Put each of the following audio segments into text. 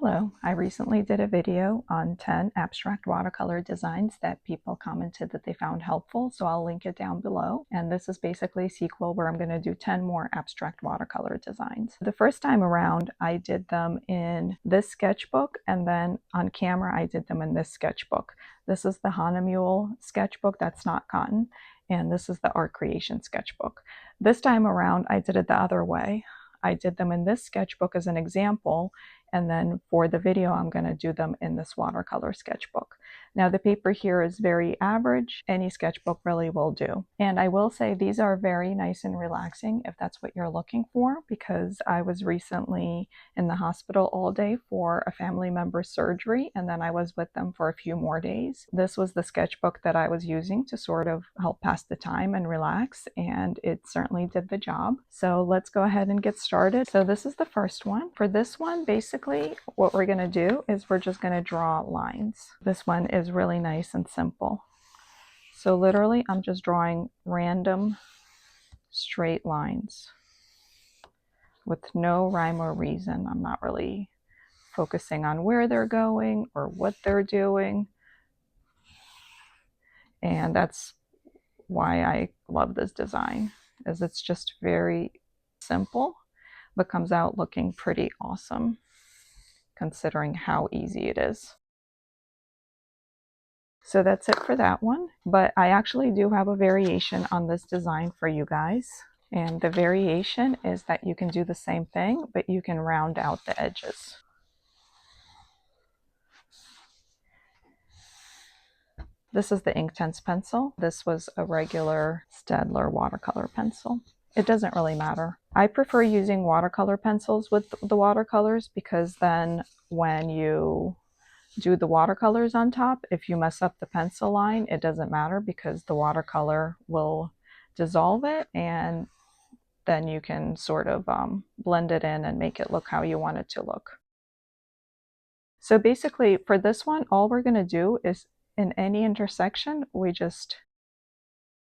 Hello, I recently did a video on 10 abstract watercolor designs that people commented that they found helpful, so I'll link it down below. And this is basically a sequel where I'm going to do 10 more abstract watercolor designs. The first time around, I did them in this sketchbook, and then on camera, I did them in this sketchbook. This is the Hana Mule sketchbook, that's not cotton, and this is the Art Creation sketchbook. This time around, I did it the other way. I did them in this sketchbook as an example, and then for the video, I'm going to do them in this watercolor sketchbook. Now, the paper here is very average. Any sketchbook really will do. And I will say these are very nice and relaxing if that's what you're looking for, because I was recently in the hospital all day for a family member's surgery, and then I was with them for a few more days. This was the sketchbook that I was using to sort of help pass the time and relax, and it certainly did the job. So let's go ahead and get started. So this is the first one. For this one, basically what we're going to do is we're just going to draw lines. This one is really nice and simple. So literally I'm just drawing random straight lines with no rhyme or reason. I'm not really focusing on where they're going or what they're doing. And that's why I love this design, is it's just very simple, but comes out looking pretty awesome considering how easy it is. So that's it for that one, but I actually do have a variation on this design for you guys. And the variation is that you can do the same thing, but you can round out the edges. This is the Inktense pencil. This was a regular Staedtler watercolor pencil. It doesn't really matter. I prefer using watercolor pencils with the watercolors, because then when you do the watercolors on top, if you mess up the pencil line, it doesn't matter because the watercolor will dissolve it, and then you can sort of blend it in and make it look how you want it to look. So basically for this one, all we're going to do is in any intersection, we just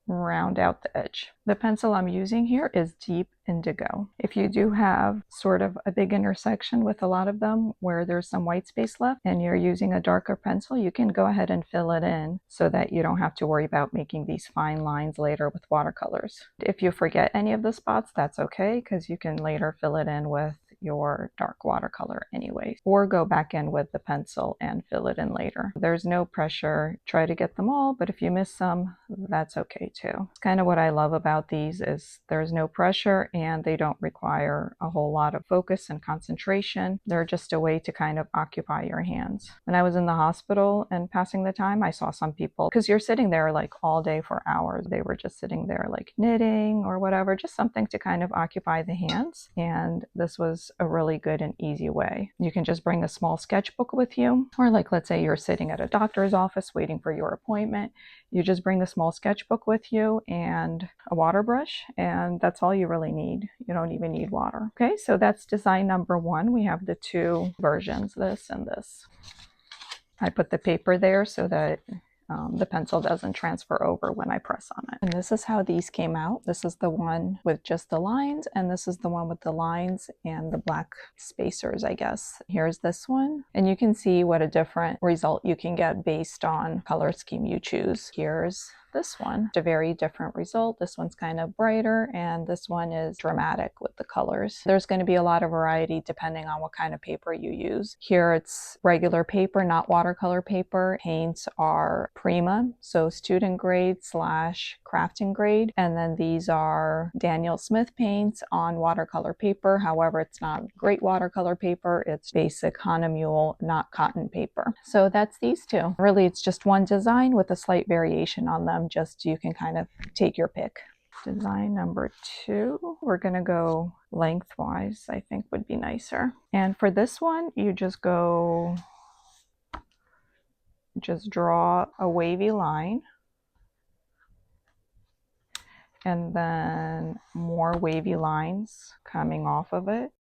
round out the edge. The pencil I'm using here is Deep Indigo. If you do have sort of a big intersection with a lot of them where there's some white space left and you're using a darker pencil, you can go ahead and fill it in so that you don't have to worry about making these fine lines later with watercolors. If you forget any of the spots, that's okay, because you can later fill it in with your dark watercolor anyway, or go back in with the pencil and fill it in later. There's no pressure. Try to get them all, but if you miss some, that's okay too. It's kind of what I love about these, is there's no pressure and they don't require a whole lot of focus and concentration. They're just a way to kind of occupy your hands. When I was in the hospital and passing the time, I saw some people, because you're sitting there like all day for hours, they were just sitting there like knitting or whatever, just something to kind of occupy the hands. And this was a really good and easy way. You can just bring a small sketchbook with you, or like let's say you're sitting at a doctor's office waiting for your appointment. You just bring a small sketchbook with you and a water brush, and that's all you really need. You don't even need water. Okay, so that's design number one. We have the two versions, this and this. I put the paper there so that the pencil doesn't transfer over when I press on it. And this is how these came out. This is the one with just the lines, and this is the one with the lines and the black spacers, I guess. Here's this one, and you can see what a different result you can get based on color scheme you choose. Here's this one, a very different result. This one's kind of brighter, and this one is dramatic with the colors. There's going to be a lot of variety depending on what kind of paper you use. Here it's regular paper, not watercolor paper. Paints are Prima, so student grade / crafting grade, and then these are Daniel Smith paints on watercolor paper. However, it's not great watercolor paper, it's basic Hana Mule, not cotton paper. So that's these two. Really, it's just one design with a slight variation on them. Just you can kind of take your pick. Design number two, we're going to go lengthwise, I think would be nicer. And for this one, you just draw a wavy line, and then more wavy lines coming off of it,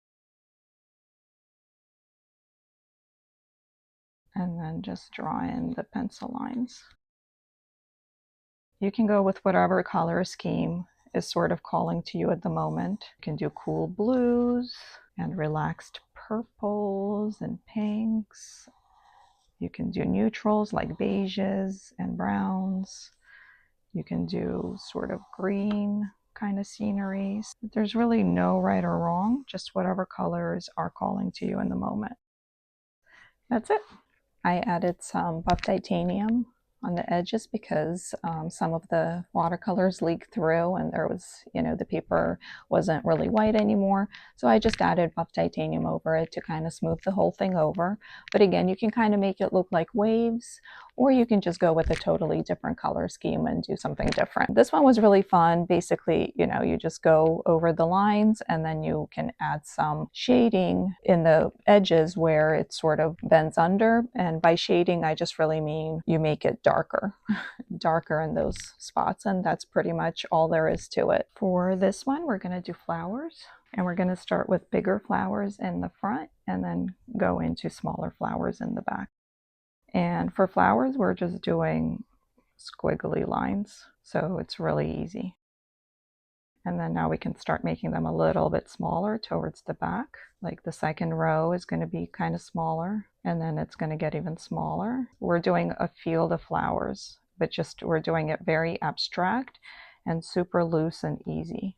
and then just draw in the pencil lines. You can go with whatever color scheme is sort of calling to you at the moment. You can do cool blues and relaxed purples and pinks. You can do neutrals like beiges and browns. You can do sort of green kind of sceneries. There's really no right or wrong, just whatever colors are calling to you in the moment. That's it. I added some buff titanium on the edges because some of the watercolors leaked through and there was, the paper wasn't really white anymore. So I just added buff titanium over it to kind of smooth the whole thing over. But again, you can kind of make it look like waves, or you can just go with a totally different color scheme and do something different. This one was really fun. Basically, you just go over the lines and then you can add some shading in the edges where it sort of bends under. And by shading, I just really mean you make it darker, darker in those spots. And that's pretty much all there is to it. For this one, we're going to do flowers. And we're going to start with bigger flowers in the front and then go into smaller flowers in the back. And for flowers, we're just doing squiggly lines. So it's really easy. And then now we can start making them a little bit smaller towards the back. Like the second row is going to be kind of smaller, and then it's going to get even smaller. We're doing a field of flowers, but just we're doing it very abstract and super loose and easy.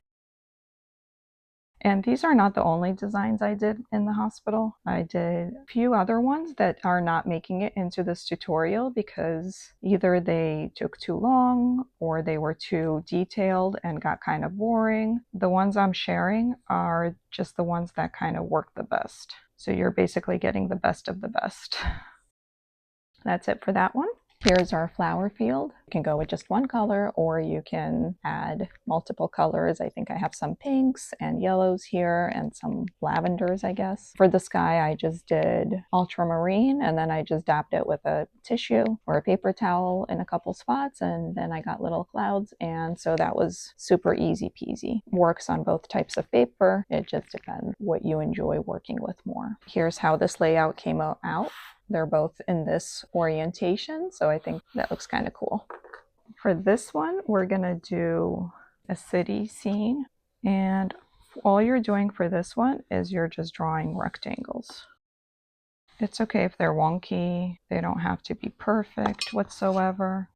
And these are not the only designs I did in the hospital. I did a few other ones that are not making it into this tutorial because either they took too long or they were too detailed and got kind of boring. The ones I'm sharing are just the ones that kind of work the best. So you're basically getting the best of the best. That's it for that one. Here's our flower field. You can go with just one color or you can add multiple colors. I think I have some pinks and yellows here and some lavenders, I guess. For the sky, I just did ultramarine and then I just dabbed it with a tissue or a paper towel in a couple spots, and then I got little clouds, and so that was super easy peasy. Works on both types of paper. It just depends what you enjoy working with more. Here's how this layout came out. They're both in this orientation, so I think that looks kind of cool. For this one, we're gonna do a city scene, and all you're doing for this one is you're just drawing rectangles. It's okay if they're wonky. They don't have to be perfect whatsoever.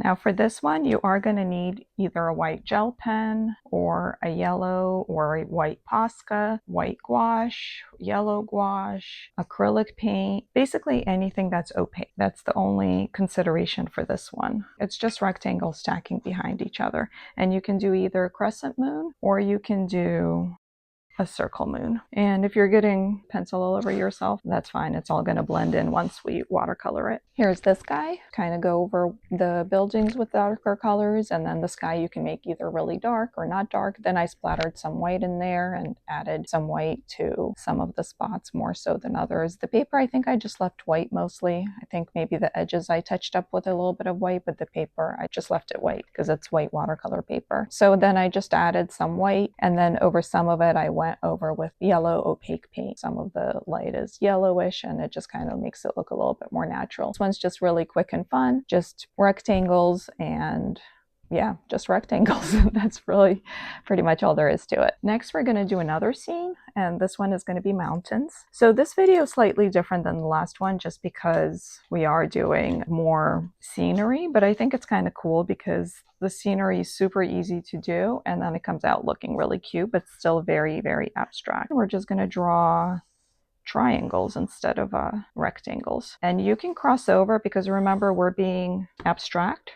Now for this one, you are going to need either a white gel pen or a yellow or a white Posca, white gouache, yellow gouache, acrylic paint, basically anything that's opaque. That's the only consideration for this one. It's just rectangles stacking behind each other. And you can do either a crescent moon or you can do a circle moon. And if you're getting pencil all over yourself, that's fine. It's all going to blend in once we watercolor it. Here's this guy. Kind of go over the buildings with darker colors, and then the sky you can make either really dark or not dark. Then I splattered some white in there and added some white to some of the spots more so than others. The paper, I think I just left white mostly. I think maybe the edges I touched up with a little bit of white, but the paper, I just left it white because it's white watercolor paper. So then I just added some white, and then over some of it I went over with yellow opaque paint. Some of the light is yellowish and it just kind of makes it look a little bit more natural. This one's just really quick and fun, just rectangles, and yeah, just rectangles. That's really pretty much all there is to it. Next, we're going to do another scene, and this one is going to be mountains. So this video is slightly different than the last one just because we are doing more scenery, but I think it's kind of cool because the scenery is super easy to do, and then it comes out looking really cute, but still very, very abstract. We're just going to draw triangles instead of rectangles. And you can cross over because remember, we're being abstract.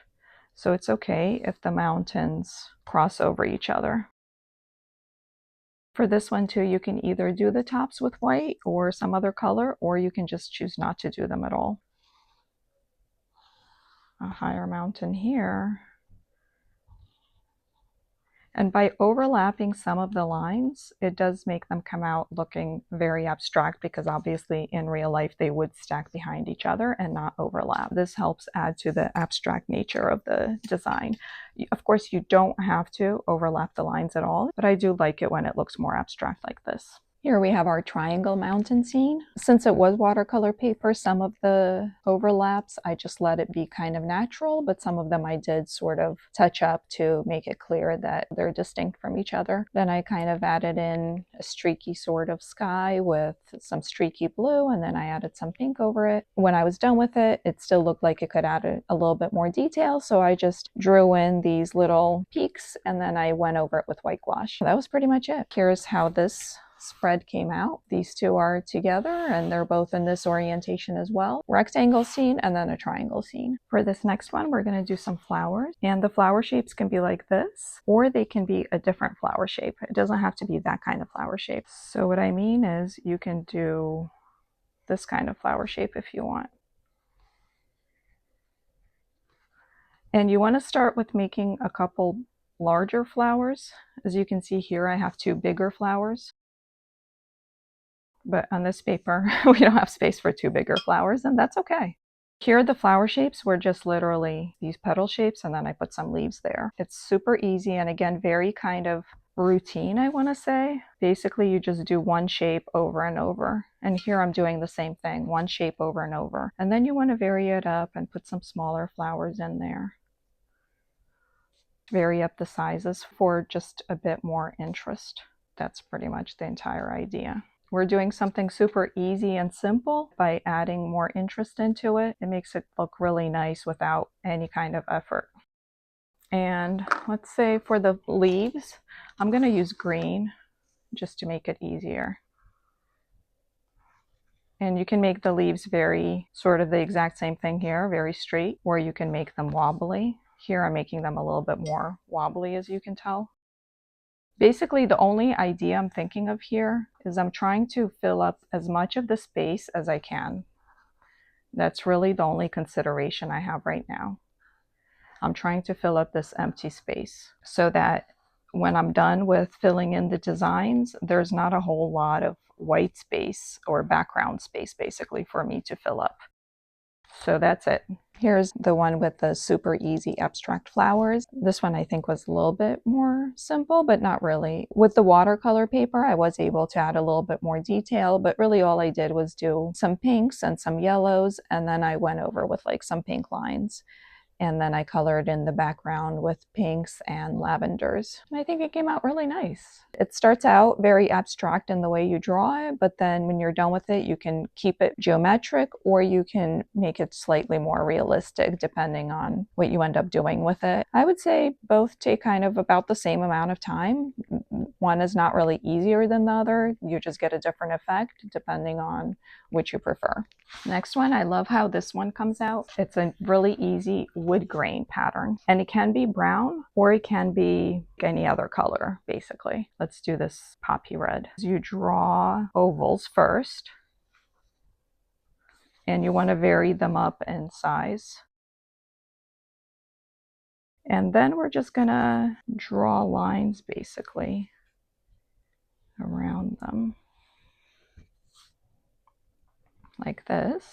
So it's okay if the mountains cross over each other. For this one too, you can either do the tops with white or some other color, or you can just choose not to do them at all. A higher mountain here. And by overlapping some of the lines, it does make them come out looking very abstract because obviously in real life they would stack behind each other and not overlap. This helps add to the abstract nature of the design. Of course, you don't have to overlap the lines at all, but I do like it when it looks more abstract like this. Here we have our triangle mountain scene. Since it was watercolor paper, some of the overlaps, I just let it be kind of natural, but some of them I did sort of touch up to make it clear that they're distinct from each other. Then I kind of added in a streaky sort of sky with some streaky blue, and then I added some pink over it. When I was done with it, it still looked like it could add a little bit more detail, so I just drew in these little peaks, and then I went over it with white gouache. That was pretty much it. Here's how this spread came out. These two are together and they're both in this orientation as well. Rectangle scene and then a triangle scene. For this next one, we're going to do some flowers, and the flower shapes can be like this, or they can be a different flower shape. It doesn't have to be that kind of flower shape. So what I mean is you can do this kind of flower shape if you want. And you want to start with making a couple larger flowers. As you can see here, I have two bigger flowers. But on this paper, we don't have space for two bigger flowers, and that's okay. Here, the flower shapes were just literally these petal shapes, and then I put some leaves there. It's super easy, and again, very kind of routine, I want to say. Basically, you just do one shape over and over. And here I'm doing the same thing, one shape over and over. And then you want to vary it up and put some smaller flowers in there. Vary up the sizes for just a bit more interest. That's pretty much the entire idea. We're doing something super easy and simple by adding more interest into it. It makes it look really nice without any kind of effort. And let's say for the leaves, I'm going to use green just to make it easier. And you can make the leaves very sort of the exact same thing here, very straight, or you can make them wobbly. Here I'm making them a little bit more wobbly, as you can tell. Basically, the only idea I'm thinking of here is I'm trying to fill up as much of the space as I can. That's really the only consideration I have right now. I'm trying to fill up this empty space so that when I'm done with filling in the designs, there's not a whole lot of white space or background space basically for me to fill up. So that's it. Here's the one with the super easy abstract flowers. This one I think was a little bit more simple, but not really. With the watercolor paper, I was able to add a little bit more detail, but really all I did was do some pinks and some yellows, and then I went over with like some pink lines. And then I colored in the background with pinks and lavenders. I think it came out really nice. It starts out very abstract in the way you draw it, but then when you're done with it, you can keep it geometric or you can make it slightly more realistic depending on what you end up doing with it. I would say both take kind of about the same amount of time. One is not really easier than the other. You just get a different effect depending on which you prefer. Next one, I love how this one comes out. It's a really easy wood grain pattern, and it can be brown or it can be any other color basically. Let's do this poppy red. You draw ovals first and you want to vary them up in size. And then we're just gonna draw lines basically around them like this.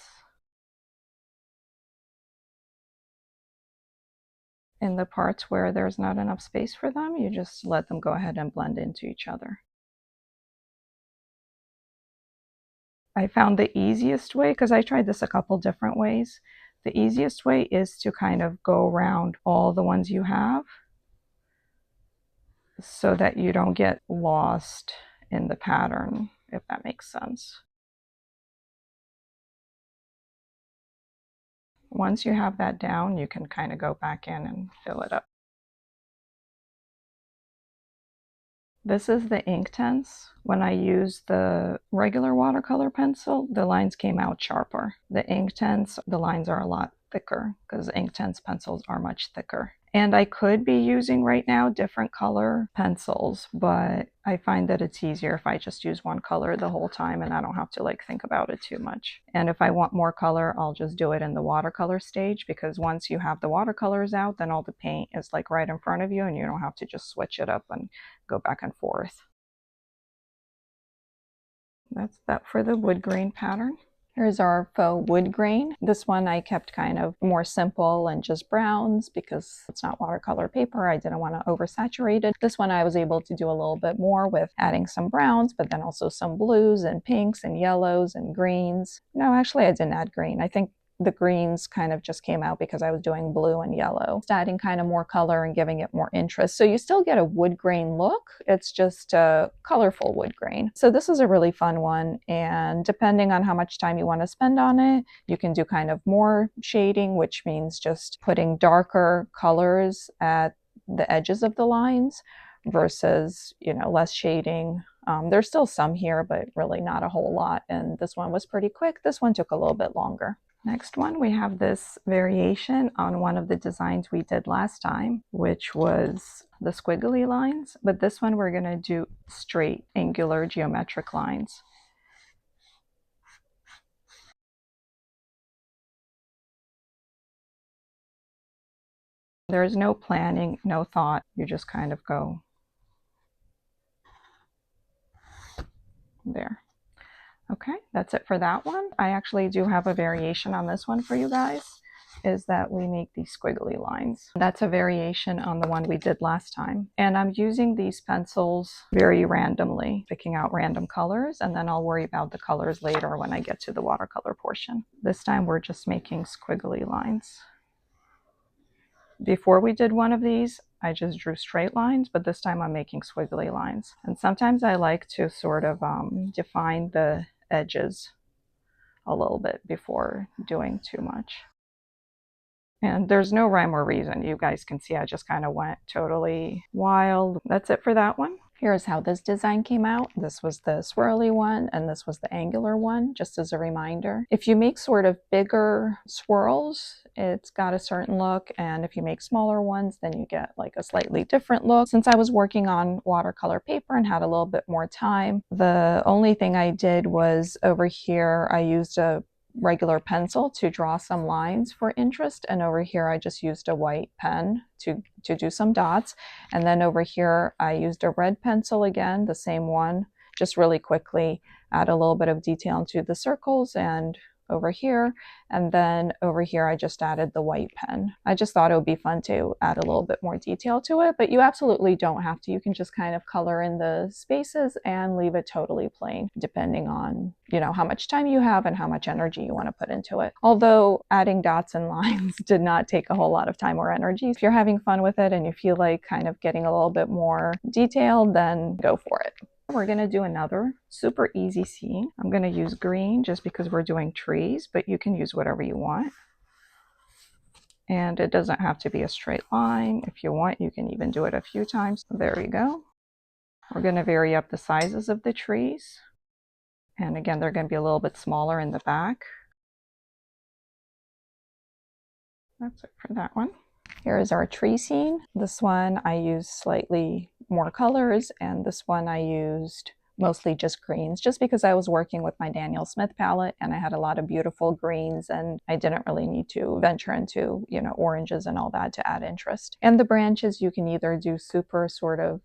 In the parts where there's not enough space for them, you just let them go ahead and blend into each other. I found the easiest way, because I tried this a couple different ways, the easiest way is to kind of go around all the ones you have so that you don't get lost in the pattern, if that makes sense. Once you have that down, you can kind of go back in and fill it up. This is the Inktense. When I used the regular watercolor pencil, the lines came out sharper. The Inktense, the lines are a lot thicker because Inktense pencils are much thicker. And I could be using right now different color pencils, but I find that it's easier if I just use one color the whole time and I don't have to like think about it too much. And if I want more color, I'll just do it in the watercolor stage, because once you have the watercolors out, then all the paint is like right in front of you and you don't have to just switch it up and go back and forth. That's that for the wood grain pattern. Here's our faux wood grain. This one I kept kind of more simple and just browns because it's not watercolor paper. I didn't want to oversaturate it. This one I was able to do a little bit more with adding some browns, but then also some blues and pinks and yellows and greens. No, actually I didn't add green. I think the greens kind of just came out because I was doing blue and yellow, just adding kind of more color and giving it more interest. So you still get a wood grain look. It's just a colorful wood grain. So this is a really fun one. And depending on how much time you want to spend on it, you can do kind of more shading, which means just putting darker colors at the edges of the lines versus, less shading. There's still some here, but really not a whole lot. And this one was pretty quick. This one took a little bit longer. Next one, we have this variation on one of the designs we did last time, which was the squiggly lines, but this one we're going to do straight, angular, geometric lines. There's no planning, no thought. You just kind of go there. Okay, that's it for that one. I actually do have a variation on this one for you guys, is that we make these squiggly lines. That's a variation on the one we did last time. And I'm using these pencils very randomly, picking out random colors, and then I'll worry about the colors later when I get to the watercolor portion. This time we're just making squiggly lines. Before we did one of these, I just drew straight lines, but this time I'm making squiggly lines. And sometimes I like to sort of define the edges a little bit before doing too much. And there's no rhyme or reason. You guys can see I just kind of went totally wild. That's it for that one. Here's how this design came out. This was the swirly one, and this was the angular one, just as a reminder. If you make sort of bigger swirls, it's got a certain look, and if you make smaller ones, then you get like a slightly different look. Since I was working on watercolor paper and had a little bit more time, the only thing I did was over here, I used a regular pencil to draw some lines for interest, and over here I just used a white pen to do some dots, and then over here I used a red pencil again, the same one, just really quickly add a little bit of detail into the circles and over here, and then over here I just added the white pen. I just thought it would be fun to add a little bit more detail to it, but you absolutely don't have to. You can just kind of color in the spaces and leave it totally plain, depending on, how much time you have and how much energy you want to put into it. Although adding dots and lines did not take a whole lot of time or energy. If you're having fun with it and you feel like kind of getting a little bit more detailed, then go for it. We're going to do another super easy scene. I'm going to use green just because we're doing trees, but you can use whatever you want. And it doesn't have to be a straight line. If you want, you can even do it a few times. There we go. We're going to vary up the sizes of the trees. And again, they're going to be a little bit smaller in the back. That's it for that one. Here is our tree scene. This one I used slightly more colors, and this one I used mostly just greens, just because I was working with my Daniel Smith palette and I had a lot of beautiful greens and I didn't really need to venture into, oranges and all that to add interest. And the branches, you can either do super sort of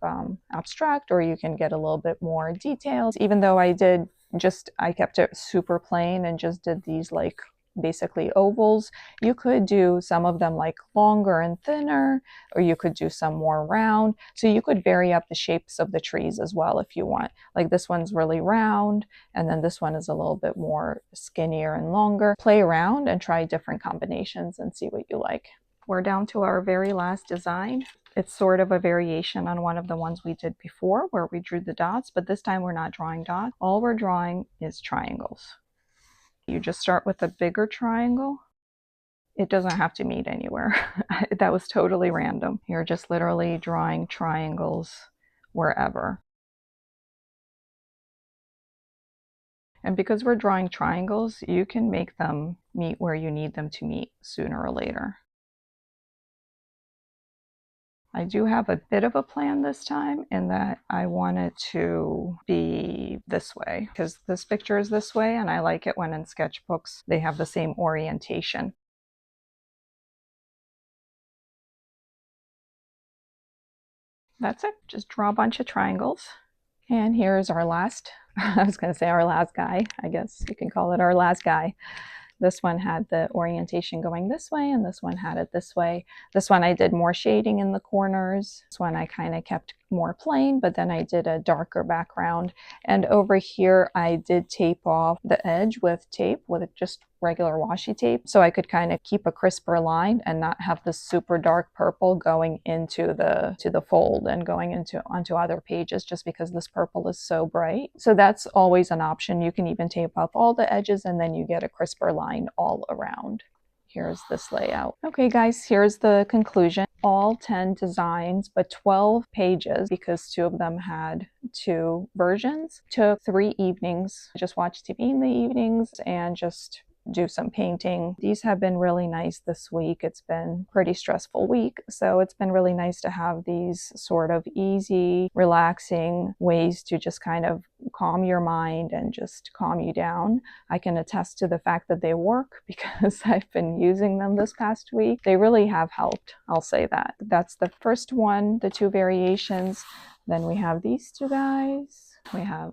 abstract, or you can get a little bit more details. Even though I kept it super plain and just did these like basically ovals. You could do some of them like longer and thinner, or you could do some more round. So you could vary up the shapes of the trees as well if you want. Like this one's really round, and then this one is a little bit more skinnier and longer. Play around and try different combinations and see what you like. We're down to our very last design. It's sort of a variation on one of the ones we did before where we drew the dots, but this time we're not drawing dots. All we're drawing is triangles. You just start with a bigger triangle. It doesn't have to meet anywhere. That was totally random. You're just literally drawing triangles wherever. And because we're drawing triangles, you can make them meet where you need them to meet sooner or later. I do have a bit of a plan this time in that I want it to be this way, because this picture is this way and I like it when in sketchbooks they have the same orientation. That's it. Just draw a bunch of triangles. And here's our last I was going to say our last guy. I guess you can call it our last guy. This one had the orientation going this way, and this one had it this way. This one I did more shading in the corners. This one I kind of kept more plain, but then I did a darker background. And over here, I did tape off the edge with tape, with just regular washi tape, so I could kind of keep a crisper line and not have this super dark purple going into the fold and going onto other pages, just because this purple is so bright. So that's always an option. You can even tape up all the edges and then you get a crisper line all around. Here's this layout. Okay guys, here's the conclusion. All 10 designs, but 12 pages, because 2 of them had 2 versions. Took 3 evenings. Just watch TV in the evenings and just do some painting. These have been really nice this week. It's been a pretty stressful week, so it's been really nice to have these sort of easy, relaxing ways to just kind of calm your mind and just calm you down. I can attest to the fact that they work because I've been using them this past week. They really have helped, I'll say that. That's the first one, the 2 variations. Then we have these 2 guys. We have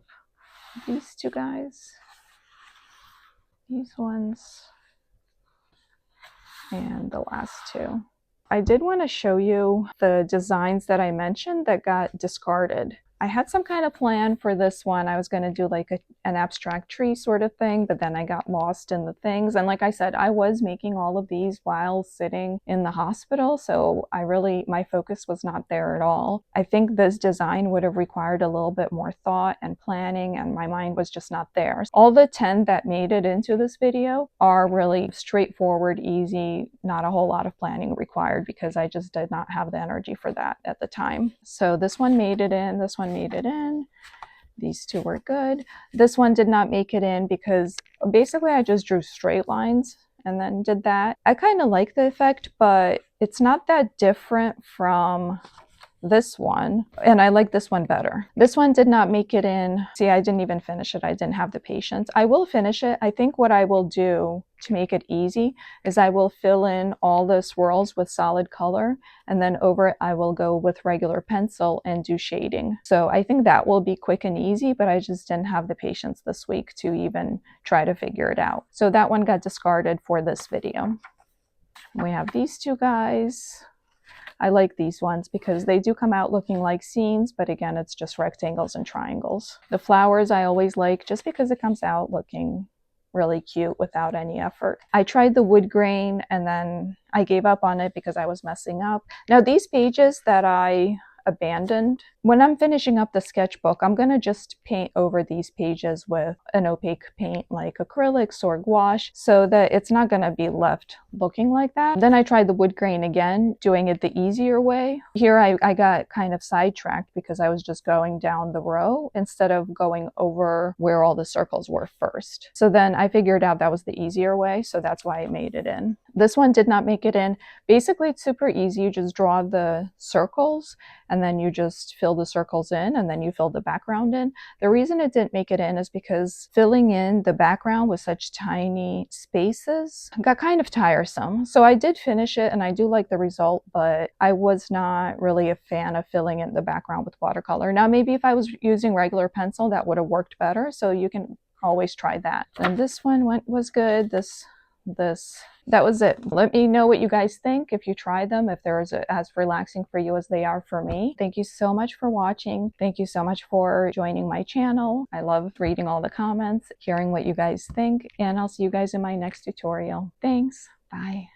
these 2 guys. These ones, and the last 2. I did want to show you the designs that I mentioned that got discarded. I had some kind of plan for this one. I was going to do like an abstract tree sort of thing, but then I got lost in the things. And like I said, I was making all of these while sitting in the hospital, so my focus was not there at all. I think this design would have required a little bit more thought and planning, and my mind was just not there. All the 10 that made it into this video are really straightforward, easy, not a whole lot of planning required, because I just did not have the energy for that at the time. So this one made it in, this one made it in. These 2 were good. This one did not make it in because basically I just drew straight lines and then did that. I kind of like the effect, but it's not that different from this one, and I like this one better. This one did not make it in. See, I didn't even finish it. I didn't have the patience. I will finish it. I think what I will do to make it easy is I will fill in all the swirls with solid color, and then over it I will go with regular pencil and do shading. So I think that will be quick and easy, but I just didn't have the patience this week to even try to figure it out. So that one got discarded for this video. We have these 2 guys. I like these ones because they do come out looking like scenes, but again, it's just rectangles and triangles. The flowers I always like just because it comes out looking really cute without any effort. I tried the wood grain and then I gave up on it because I was messing up. Now these pages that I abandoned, when I'm finishing up the sketchbook, I'm gonna just paint over these pages with an opaque paint like acrylics or gouache, so that it's not gonna be left looking like that. Then I tried the wood grain again, doing it the easier way. Here I got kind of sidetracked because I was just going down the row instead of going over where all the circles were first. So then I figured out that was the easier way, so that's why I made it in. This one did not make it in. Basically, it's super easy. You just draw the circles and then you just fill the circles in and then you fill the background in. The reason it didn't make it in is because filling in the background with such tiny spaces got kind of tiresome. So I did finish it and I do like the result, but I was not really a fan of filling in the background with watercolor. Now maybe if I was using regular pencil that would have worked better, so you can always try that. And this one was good. That was it. Let me know what you guys think if you try them, if they're as relaxing for you as they are for me. Thank you so much for watching. Thank you so much for joining my channel. I love reading all the comments, hearing what you guys think, and I'll see you guys in my next tutorial. Thanks. Bye.